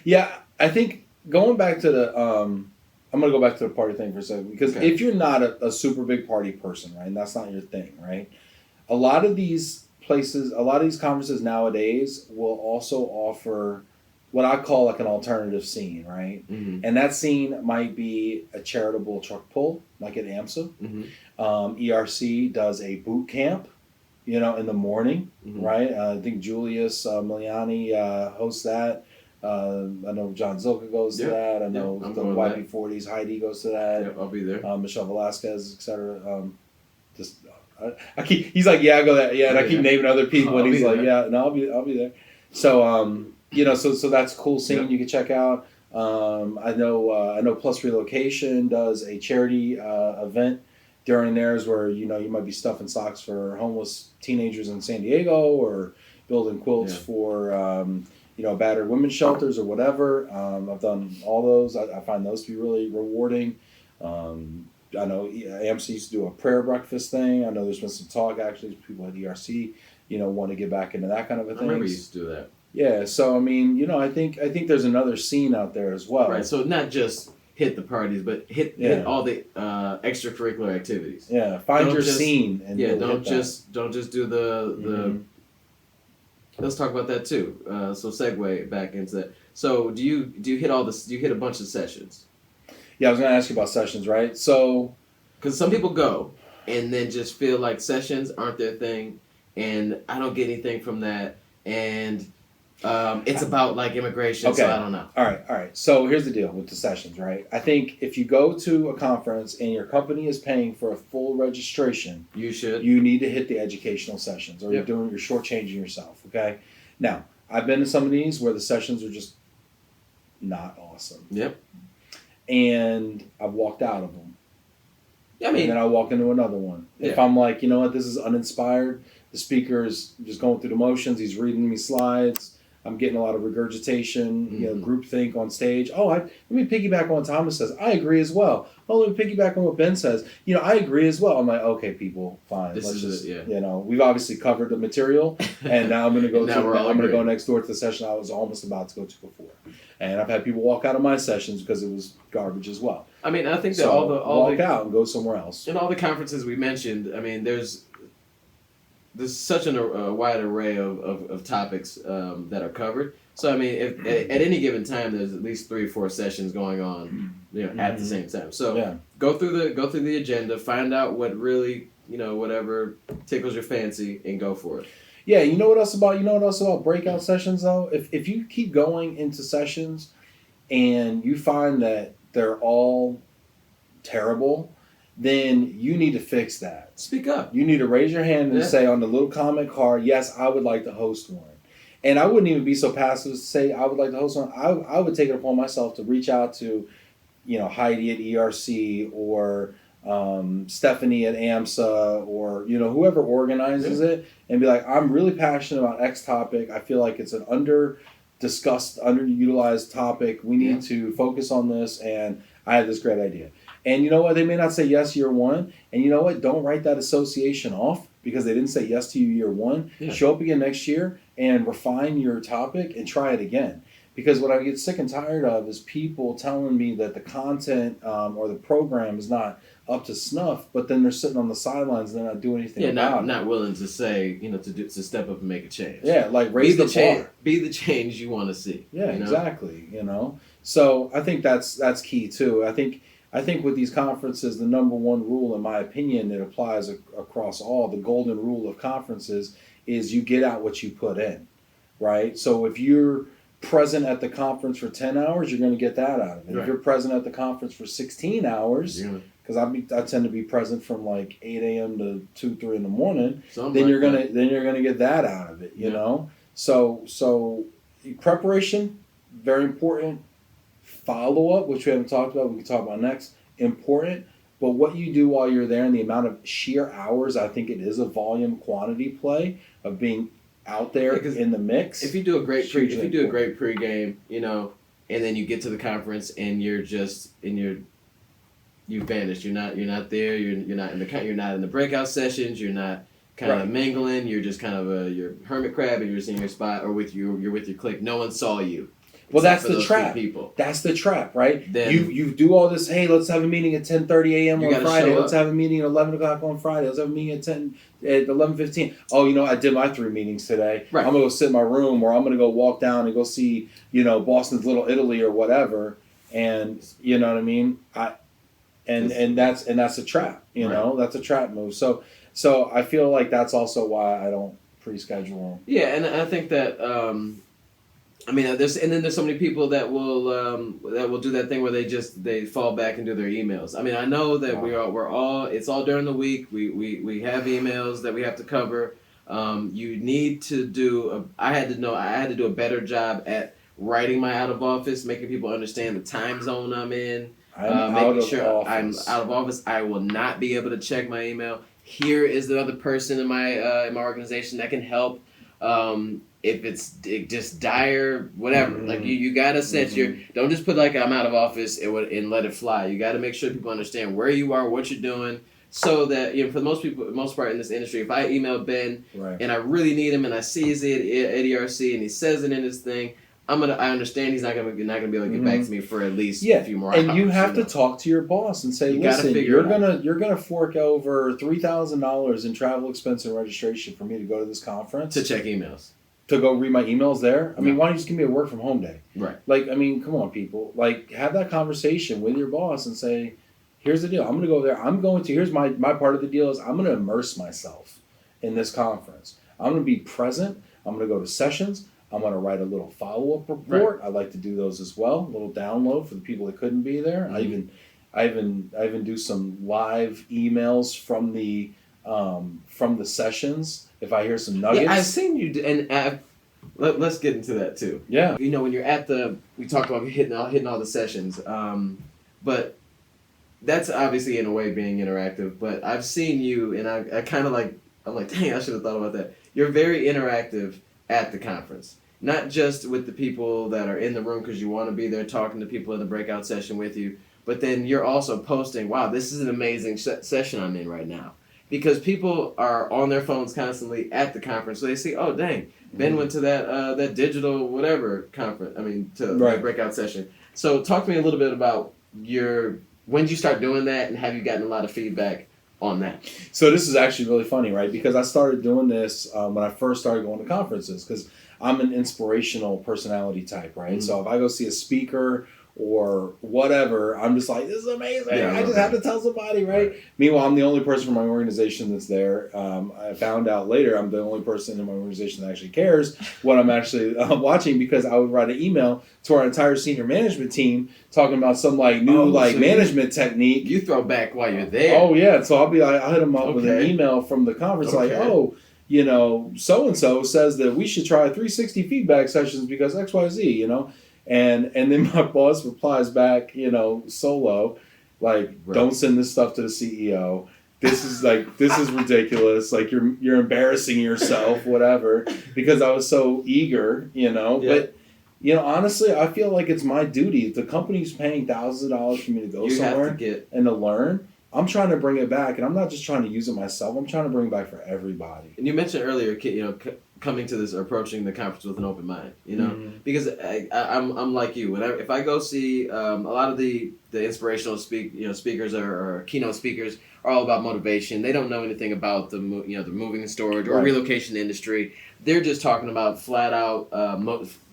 Yeah, I think going back to the I'm gonna go back to the party thing for a second because if you're not a super big party person, right, and that's not your thing, right? A lot of these places, a lot of these conferences nowadays will also offer what I call like an alternative scene, right? Mm-hmm. And that scene might be a charitable truck pull, like at AMSA. Mm-hmm. ERC does a boot camp, in the morning, right? I think Julius Miliani hosts that. I know John Zilka goes to that. I know the YP40s, Heidi goes to that. Yep, I'll be there. Michelle Velasquez, etc. He's like, yeah, I go there. Yeah, and I keep naming other people, and he's like, yeah, no, I'll be there. So, so that's a cool scene you can check out. I know Plus Relocation does a charity event during theirs where, you might be stuffing socks for homeless teenagers in San Diego or building quilts for, battered women's shelters or whatever. I've done all those. I find those to be really rewarding. I know AMC used to do a prayer breakfast thing. I know there's been some talk, actually, people at ERC, want to get back into that kind of a thing. I remember you used to do that. Yeah, so, I mean, I think there's another scene out there as well. Right, so not just hit the parties, but hit all the extracurricular activities. Yeah, find your scene. And don't just do the let's talk about that too. So segue back into that. So do you hit all this? Do you hit a bunch of sessions? Yeah, I was going to ask you about sessions, right? So, because some people go and then just feel like sessions aren't their thing, and I don't get anything from that, and it's about like immigration. Okay. So I don't know. All right. So here's the deal with the sessions, right? I think if you go to a conference and your company is paying for a full registration, you need to hit the educational sessions, or you're shortchanging yourself. Okay. Now, I've been to some of these where the sessions are just not awesome. Yep. And I've walked out of them. Yeah, I mean, and then I walk into another one. Yeah. If I'm like, you know what, this is uninspired. The speaker is just going through the motions. He's reading me slides. I'm getting a lot of regurgitation, groupthink on stage. Oh, let me piggyback on what Thomas says. I agree as well. Oh, let me piggyback on what Ben says. I agree as well. I'm like, okay, people, fine. We've obviously covered the material, and now I'm going to go. I'm going to go next door to the session I was almost about to go to before, and I've had people walk out of my sessions because it was garbage as well. I mean, I think that walk out and go somewhere else. In all the conferences we mentioned, I mean, there's such a wide array of topics that are covered. So I mean, if at any given time there's at least 3 or 4 sessions going on, at the same time. So go through the agenda, find out what really whatever tickles your fancy, and go for it. Yeah, you know what else about breakout sessions though? If you keep going into sessions and you find that they're all terrible, then you need to fix that. Speak up. You need to raise your hand and say on the little comment card, yes, I would like to host one. And I wouldn't even be so passive to say I would like to host one. I would take it upon myself to reach out to, Heidi at ERC or Stephanie at AMSA or, whoever organizes it and be like, I'm really passionate about X topic. I feel like it's an underutilized topic. We need to focus on this, and I have this great idea. And you know what? They may not say yes year one. And you know what? Don't write that association off because they didn't say yes to you year one. Yeah. Show up again next year and refine your topic and try it again. Because what I get sick and tired of is people telling me that the content or the program is not up to snuff, but then they're sitting on the sidelines and they're not doing anything about it. Not willing to say, to step up and make a change. Yeah, like raise the bar. Be the change you want to see. Yeah, exactly. So I think that's key too. I think with these conferences, the number one rule, in my opinion, that applies across all, the golden rule of conferences, is you get out what you put in, right? So if you're present at the conference for 10 hours, you're going to get that out of it. Right. If you're present at the conference for 16 hours, because I tend to be present from like 8 a.m. to 2, 3 in the morning, then you're gonna get that out of it, you know. So preparation, very important. Follow up, which we haven't talked about, we can talk about next, important. But what you do while you're there and the amount of sheer hours, I think it is a volume quantity play of being out there in the mix. If you do a great pregame, you know, and then you get to the conference and you've vanished. You're not there. You're not in the breakout sessions. You're not kind of mingling. You're just kind of you're hermit crab, and you're just in your spot or you're with your clique. No one saw you. Well, that's the trap. That's the trap, right? Then you do all this. Hey, let's have a meeting at 10:30 a.m. on Friday. Let's have a meeting at 11 o'clock on Friday. Let's have a meeting at 11:15. Oh, you know, I did my 3 meetings today. Right. I'm gonna go sit in my room, or I'm gonna go walk down and go see, you know, Boston's Little Italy or whatever. And you know what I mean? And that's a trap. You know, that's a trap move. So I feel like that's also why I don't pre-schedule. Yeah, and I think that. I mean, there's so many people that will do that thing where they fall back and do their emails. I mean, I know that it's all during the week. We have emails that we have to cover. You need to do. I had to do a better job at writing my out of office, making people understand the time zone I'm in. Making sure I'm out of office. I will not be able to check my email. Here is the other person in my organization that can help. If it's just dire, whatever. Like you gotta set don't just put like I'm out of office and let it fly. You gotta make sure people understand where you are, what you're doing, so that for the most part in this industry, if I email Ben and I really need him and I see he's at ERC and he says it in his thing, I understand he's not gonna be able to get back to me for at least a few more hours. And you have to talk to your boss and say, listen, you're gonna fork over $3,000 in travel expense and registration for me to go to this conference to check emails. To go read my emails there? I mean, why don't you just give me a work from home day? Right. Like, I mean, come on, people. Like, have that conversation with your boss and say, here's the deal. I'm going to go there. Here's my part of the deal is I'm going to immerse myself in this conference. I'm going to be present. I'm going to go to sessions. I'm going to write a little follow-up report. Right. I like to do those as well. A little download for the people that couldn't be there. Mm-hmm. I even do some live emails from the sessions. If I hear some nuggets. Yeah, I've seen you, and let's get into that too. Yeah. You know, when you're we talked about hitting all the sessions, but that's obviously in a way being interactive. But I've seen you, and I kind of I'm like, dang, I should have thought about that. You're very interactive at the conference, not just with the people that are in the room because you want to be there talking to people in the breakout session with you, but then you're also posting, wow, this is an amazing session I'm in right now. Because people are on their phones constantly at the conference, so they see, oh dang, Ben went to that digital whatever conference. I mean, to the breakout session. So talk to me a little bit about when did you start doing that, and have you gotten a lot of feedback on that? So this is actually really funny, right? Because I started doing this when I first started going to conferences, because I'm an inspirational personality type, right? Mm-hmm. So if I go see a speaker or whatever, I'm just like, this is amazing. Yeah, I just have to tell somebody, right? Meanwhile, I'm the only person from my organization that's there. I found out later I'm the only person in my organization that actually cares what I'm actually watching, because I would write an email to our entire senior management team talking about some new management technique. You throw back while you're there. Oh yeah, so I'll hit them up with an email from the conference you know, so-and-so says that we should try 360 feedback sessions because XYZ, you know. And then my boss replies back, you know, solo, like, don't send this stuff to the CEO. This is ridiculous. Like, you're embarrassing yourself, whatever, because I was so eager, you know. Yeah. But, you know, honestly, I feel like it's my duty. If the company's paying thousands of dollars for me to go somewhere and to learn, I'm trying to bring it back. And I'm not just trying to use it myself. I'm trying to bring it back for everybody. And you mentioned earlier, you know, coming to this or approaching the conference with an open mind, you know, because I'm like you. If I go see a lot of the inspirational speakers or keynote speakers are all about motivation. They don't know anything about the moving and storage or relocation industry. They're just talking about flat out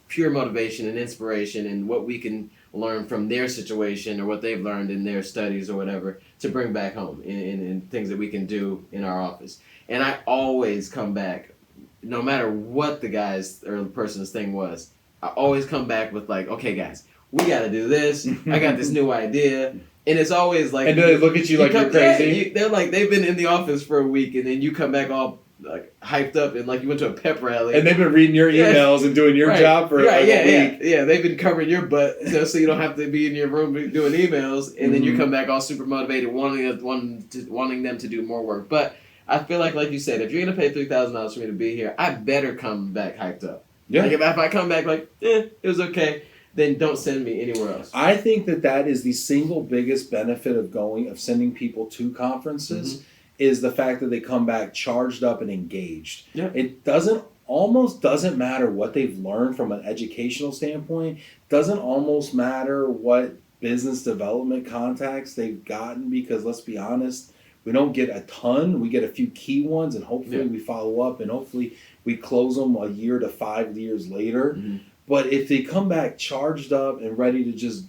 pure motivation and inspiration and what we can learn from their situation or what they've learned in their studies or whatever to bring back home in things that we can do in our office. And I always come back, no matter what the guy's or the person's thing was, I always come back with like, okay, guys, we got to do this. I got this new idea. And it's always like... And do they look at you like you're crazy? Yeah, they're like, they've been in the office for a week, and then you come back all like hyped up and like you went to a pep rally. And they've been reading your emails and doing your job for a week. Yeah, they've been covering your butt so you don't have to be in your room doing emails, and then you come back all super motivated, wanting them to do more work. But I feel like you said, if you're going to pay $3,000 for me to be here, I better come back hyped up. Yeah. Like if I come back like, it was okay, then don't send me anywhere else. I think that is the single biggest benefit of sending people to conferences is the fact that they come back charged up and engaged. Yeah. It almost doesn't matter what they've learned from an educational standpoint. Doesn't almost matter what business development contacts they've gotten, because let's be honest, we don't get a ton. We get a few key ones, and hopefully we follow up, and hopefully we close them a year to 5 years later. Mm-hmm. But if they come back charged up and ready to just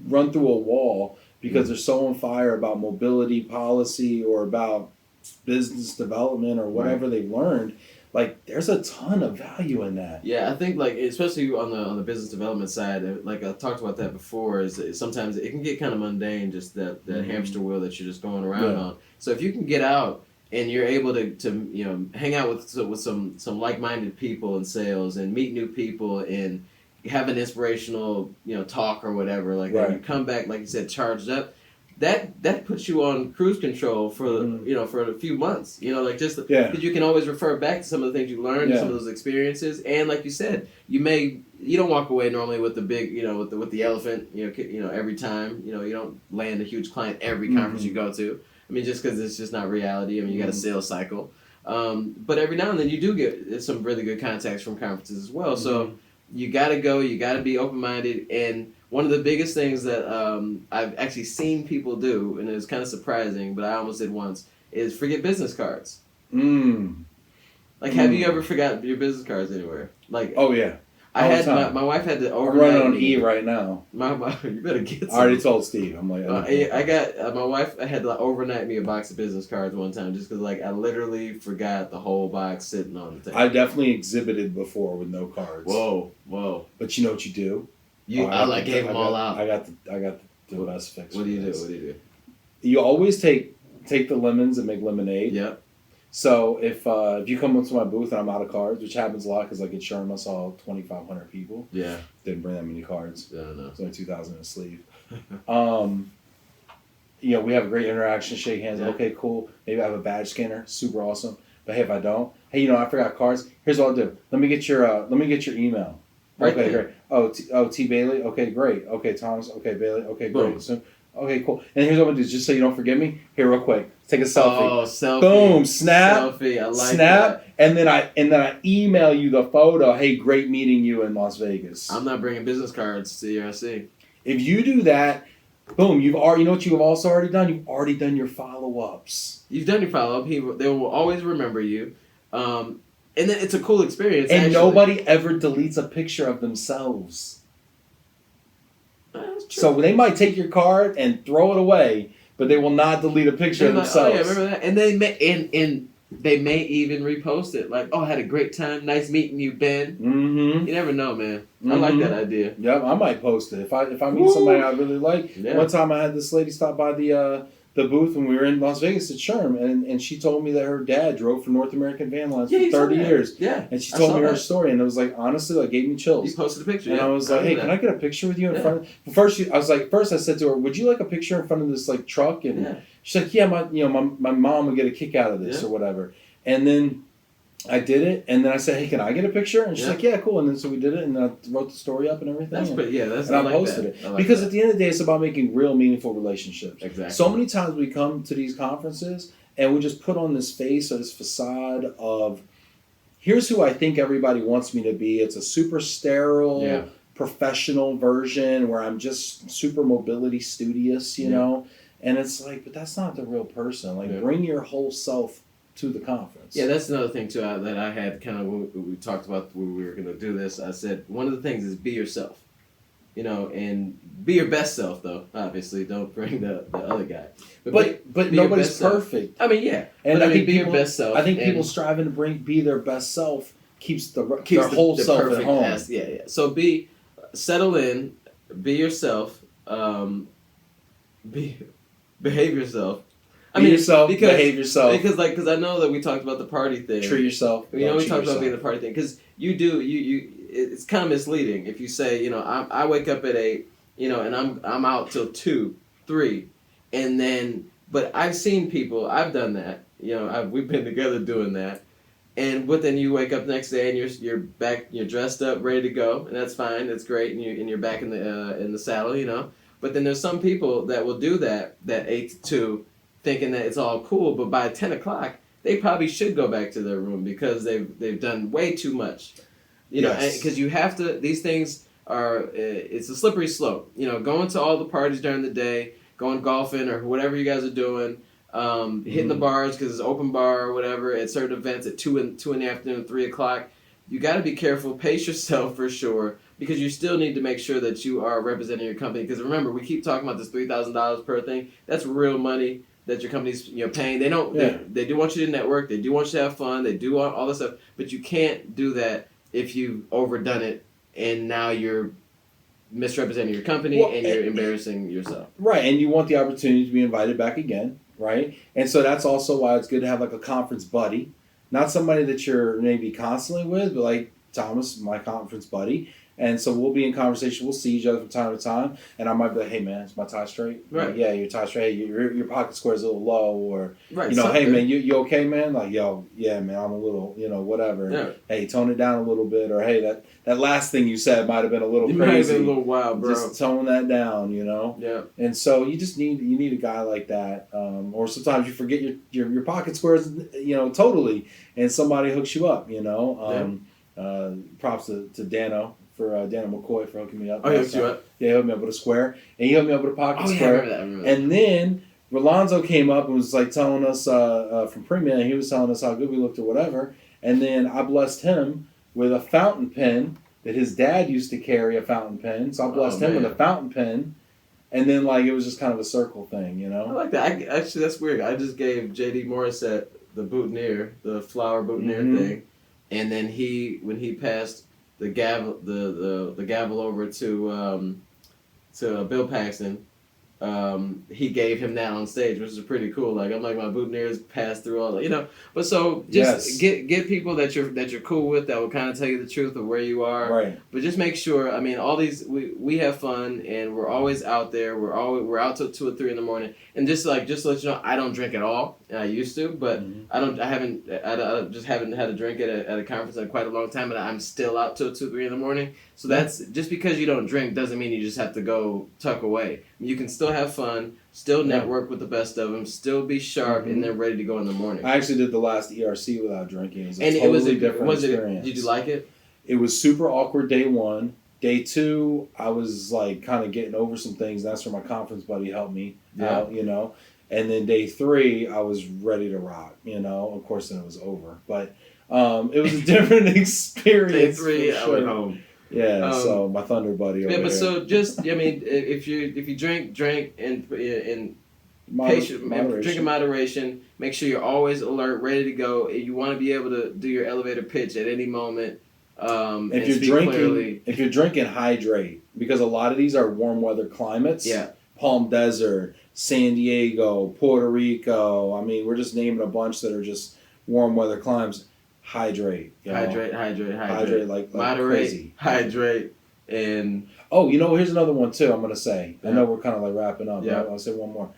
run through a wall because they're so on fire about mobility policy or about business development or whatever they've learned, like there's a ton of value in that. Yeah, I think like especially on the business development side, like I talked about that before, is sometimes it can get kind of mundane, just that hamster wheel that you're just going around on. So if you can get out and you're able to hang out with some like-minded people in sales and meet new people and have an inspirational talk or whatever, like and you come back, like you said, charged up, that puts you on cruise control for for a few months, because you can always refer back to some of the things you learned, some of those experiences, and like you said, you don't walk away normally with the big with the elephant every time, you don't land a huge client every conference you go to. I mean, just because it's just not reality. I mean, you got a sales cycle, but every now and then you do get some really good contacts from conferences as well. So you got to go, you got to be open-minded, and one of the biggest things that I've actually seen people do, and it was kind of surprising, but I almost did once, is forget business cards. Like, have you ever forgotten your business cards anywhere? Like, oh yeah, I had my wife had to overnight. I'm running on E right now. You better get some. I already told Steve. I'm like, I got my wife had to overnight me a box of business cards one time just because I literally forgot the whole box sitting on the table. I definitely exhibited before with no cards. Whoa! But you know what you do? I gave them all out. I got the best fix. What do you do? You always take the lemons and make lemonade. Yep. So if you come up to my booth and I'm out of cards, which happens a lot because like at Sherm I saw 2,500 people. Yeah. Didn't bring that many cards. Yeah, no. It's only 2,000 in a sleeve. We have a great interaction, shake hands. Yeah. Okay, cool. Maybe I have a badge scanner. Super awesome. But hey, if I don't, hey, I forgot cards. Here's what I'll do. Let me get your email. Right okay, there. Great. T Bailey. Okay, great. Okay, Thomas. Okay, Bailey. Okay, Boom. Great. So, okay, cool. And here's what I'm gonna do, just so you don't forget me. Here, real quick. Take a selfie. Oh, selfie. Boom. Snap. Selfie. I like snap. That. And then I email you the photo. Hey, great meeting you in Las Vegas. I'm not bringing business cards to GLRC. If you do that, boom. You know what you have also already done? You've already done your follow-ups. You've done your follow-up. They will always remember you. And then it's a cool experience. And nobody ever deletes a picture of themselves. So they might take your card and throw it away, but they will not delete a picture of themselves. Oh yeah, remember that? And they may even repost it. Like, I had a great time. Nice meeting you, Ben. Mm-hmm. You never know, man. I like that idea. Yeah, I might post it if I meet somebody I really like. Yeah. One time I had this lady stop by the booth when we were in Las Vegas at Sherm, and she told me that her dad drove for North American Van Lines for 30 years. Yeah. And she told me her story, and it was like, honestly, gave me chills. You posted a picture. And I was like, hey, can I get a picture with you in front of... First I said to her, would you like a picture in front of this truck? And she's like, yeah, my mom would get a kick out of this or whatever. And then I did it, and then I said, hey, can I get a picture? And she's like, yeah, cool. And then so we did it, and I wrote the story up and everything. And I posted it. Because at the end of the day, it's about making real, meaningful relationships. Exactly. So many times we come to these conferences, and we just put on this face or this facade of, here's who I think everybody wants me to be. It's a super sterile, professional version where I'm just super mobility studious, you know? And it's like, but that's not the real person. Like, bring your whole self to the conference. Yeah, that's another thing too that I had kind of when we talked about when we were going to do this. I said one of the things is be yourself, and be your best self though. Obviously, don't bring the other guy. But nobody's perfect. I mean, yeah. And I think be your best self. I think people striving to be their best self keeps their whole self at home. Yeah. So settle in, be yourself, behave yourself. Behave yourself. Because I know that we talked about the party thing. Treat yourself. We talked about being the party thing because it's kind of misleading if you say I wake up at 8, and I'm out till 2, 3, and then but I've seen people, I've done that, we've been together doing that, but then you wake up the next day and you're back, you're dressed up, ready to go, and that's fine, that's great, and you're back in the saddle, But then there's some people that will do that 8 to 2, thinking that it's all cool, but by 10 o'clock they probably should go back to their room because they've done way too much, because you have to. These things are it's a slippery slope, going to all the parties during the day, going golfing or whatever you guys are doing. Hitting the bars because it's open bar or whatever at certain events at 2 in the afternoon, 3 o'clock. You got to be careful. Pace yourself for sure because you still need to make sure that you are representing your company. Because remember, we keep talking about this $3,000 per thing. That's real money that your company's paying. They don't. Yeah. They do want you to network. They do want you to have fun. They do want all this stuff. But you can't do that if you've overdone it and now you're misrepresenting your company and you're embarrassing yourself. Right, and you want the opportunity to be invited back again. Right? And so that's also why it's good to have like a conference buddy. Not somebody that you're maybe constantly with, but like Thomas, my conference buddy. And so we'll be in conversation. We'll see each other from time to time. And I might be like, hey, man, is my tie straight? Right. Like, yeah, your tie straight. Hey, your pocket square is a little low. Or, right, hey, man, you okay, man? Like, yo, yeah, man, I'm a little, whatever. Yeah. Hey, tone it down a little bit. Or, hey, that last thing you said might have been a little crazy. Might have been a little wild, bro. Just tone that down, Yeah. And so you just need a guy like that. Or sometimes you forget your pocket squares, totally. And somebody hooks you up, props to Dano. For Dana McCoy for hooking me up. Oh, he hooked you up? Yeah, he hooked me up with a square. And he hooked me up with a pocket square. square. I remember that. And then Rolonzo came up and was like telling us from Premium, he was telling us how good we looked or whatever. And then I blessed him with a fountain pen that his dad used to carry a fountain pen. So I blessed him with a fountain pen. And then it was just kind of a circle thing, I like that. Actually, that's weird. I just gave J.D. Morissette the boutonniere, the flower boutonniere thing. And then when he passed the gavel over to Bill Paxton, he gave him that on stage, which is pretty cool. Like I'm like my boutonnieres passed through all that, But so just get people that you're cool with that will kind of tell you the truth of where you are. Right. But just make sure. I mean, all these we have fun and we're always out there. We're out till 2 or 3 in the morning. And just to let you know, I don't drink at all. And I used to, but I just haven't had a drink at a conference in quite a long time, and I'm still out till 2 or 3 in the morning. So that's just because you don't drink doesn't mean you just have to go tuck away. You can still have fun, still network with the best of them, still be sharp, and then ready to go in the morning. I actually did the last ERC without drinking. It was a different experience. Did you like it? It was super awkward day 1. Day 2, I was like kind of getting over some things. That's where my conference buddy helped me out, And then day 3, I was ready to rock, Of course, then it was over. But it was a different experience. Day 3, I went home. Yeah, so my Thunder buddy over there. So just, if you drink and drink in moderation. Make sure you're always alert, ready to go. You want to be able to do your elevator pitch at any moment. If you're drinking, hydrate, because a lot of these are warm weather climates. Yeah. Palm Desert, San Diego, Puerto Rico. I mean, we're just naming a bunch that are just warm weather climes. Hydrate. Hydrate like moderate, crazy. Hydrate, and... Oh, here's another one, too, I'm going to say. Yeah. I know we're kind of wrapping up. Yeah. I'll say one more.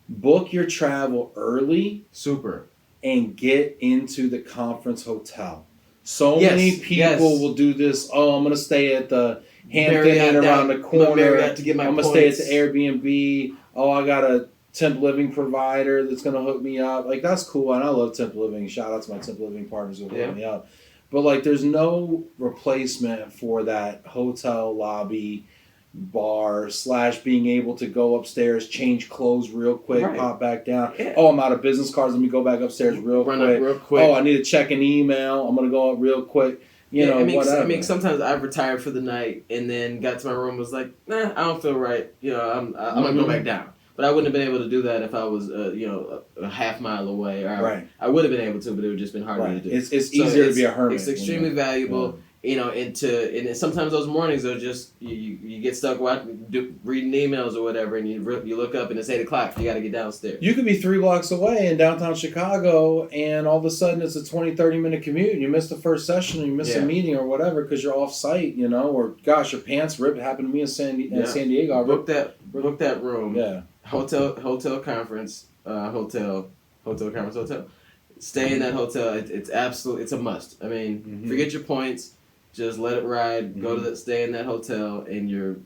Book your travel early. Super. And get into the conference hotel. So many people will do this. Oh, I'm going to stay at the Hampton Inn around the corner. I'm going to stay at the Airbnb. Oh, I got a temp living provider that's going to hook me up. Like, that's cool. And I love temp living. Shout out to my temp living partners who hook me up. But, there's no replacement for that hotel lobby bar / being able to go upstairs, change clothes real quick, pop back down. Yeah. Oh, I'm out of business cards. Let me go back upstairs real quick. Oh, I need to check an email. I'm going to go up real quick. Whatever. Sometimes I've retired for the night and then got to my room and was like, nah, I don't feel right. I'm going to go back down. But I wouldn't have been able to do that if I was, a half mile away. Or Right. I would have been able to, but it would have just been harder to do. It's easier to be a hermit. It's extremely valuable. And sometimes those mornings are just you get stuck reading emails or whatever, and you look up and it's 8:00. You got to get downstairs. You could be 3 blocks away in downtown Chicago, and all of a sudden it's a 20-30 minute commute, and you miss the first session, or you miss a meeting or whatever because you're off site, or gosh, your pants ripped. It happened to me in San Diego. I book that room. Yeah. Hotel conference. Hotel. Stay in that hotel. It's a must. I mean, forget your points. Just let it ride. Go to stay in that hotel, and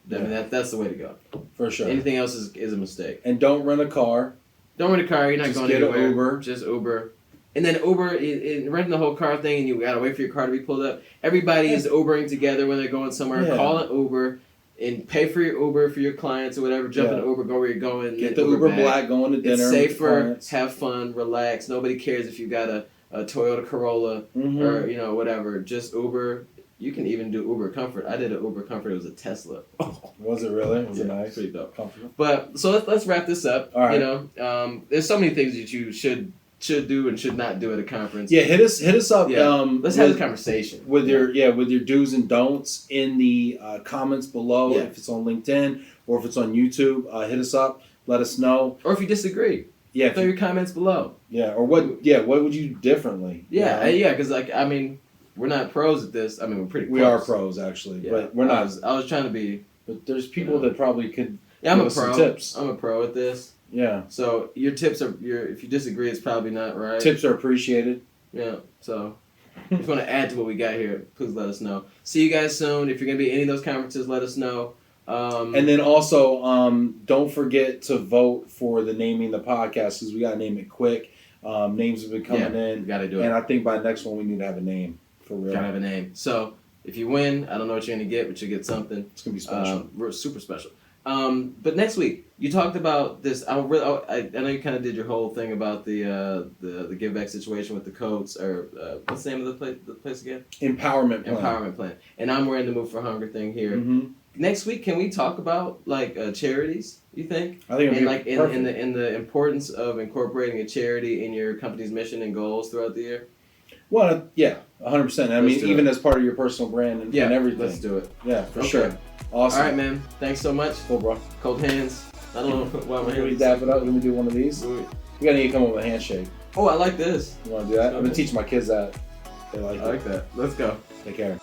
that's the way to go. For sure. Anything else is a mistake. And don't rent a car. Don't rent a car. You're not just going anywhere. Get Uber. Just Uber. And then Uber, renting the whole car thing, and you gotta wait for your car to be pulled up. Everybody is Ubering together when they're going somewhere. Yeah. Call an Uber. And pay for your Uber for your clients or whatever. Jump in the Uber, go where you're going. Get the Uber Black, going to dinner. It's safer. Have fun. Relax. Nobody cares if you got a Toyota Corolla or whatever. Just Uber. You can even do Uber Comfort. I did an Uber Comfort. It was a Tesla. Oh, was it really? Was it nice? Pretty dope. Comfortable. But so let's wrap this up. All right. There's so many things that you should do and should not do at a conference. Yeah, hit us up. Yeah. Let's have a conversation with your do's and don'ts in the comments below. Yeah. If it's on LinkedIn or if it's on YouTube, hit us up. Let us know. Or if you disagree, throw your comments below. Yeah, or what would you do differently? Yeah, because we're not pros at this. I mean, we're pretty close. We are pros actually, but we're not. I was trying to be. But there's people that probably could. Yeah, I'm a pro. Some tips. I'm a pro at this. Yeah. So your tips are if you disagree, it's probably not right. Tips are appreciated. Yeah. So if you want to add to what we got here, please let us know. See you guys soon. If you're gonna be at any of those conferences, let us know. And then also, don't forget to vote for the naming the podcast because we gotta name it quick. Names have been coming in. Gotta do it. And I think by next one we need to have a name for real. Gotta have a name. So if you win, I don't know what you're gonna get, but you get something. It's gonna be special. We're super special. But next week you talked about this. I know you kind of did your whole thing about the give back situation with the coats or what's the name of the place again? Empowerment Plan. And I'm wearing the Move for Hunger thing here. Mm-hmm. Next week, can we talk about charities? You think? I think in the importance of incorporating a charity in your company's mission and goals throughout the year. Well, yeah, 100%. I mean, even as part of your personal brand and everything. Let's do it. Yeah, for sure. Awesome. All right, man. Thanks so much. Cool, bro. Cold hands. I don't know why my hands. Can we dap it up? Let me do one of these. We gotta need to come up with a handshake. Oh, I like this. You want to do that? I'm gonna teach my kids that. They like it. I like that. Let's go. Take care.